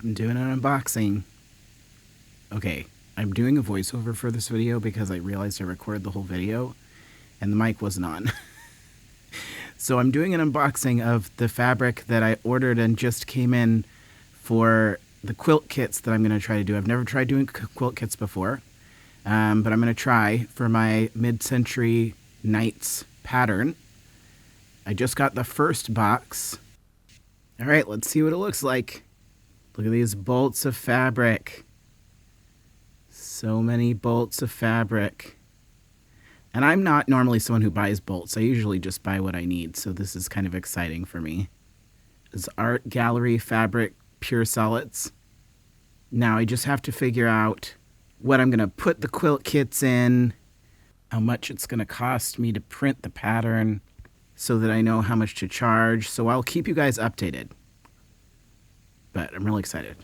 I'm doing an unboxing. Okay, I'm doing a voiceover for this video because I realized I recorded the whole video and the mic wasn't on. So I'm doing an unboxing of the fabric that I ordered and just came in for the quilt kits that I'm going to try to do. I've never tried doing quilt kits before, but I'm going to try for my mid-century knights pattern. I just got the first box. All right, let's see what it looks like. Look at these bolts of fabric. So many bolts of fabric. And I'm not normally someone who buys bolts. I usually just buy what I need, so this is kind of exciting for me. It's Art Gallery Fabric Pure Solids. Now I just have to figure out what I'm going to put the quilt kits in, how much it's going to cost me to print the pattern, so that I know how much to charge. So I'll keep you guys updated. But I'm really excited.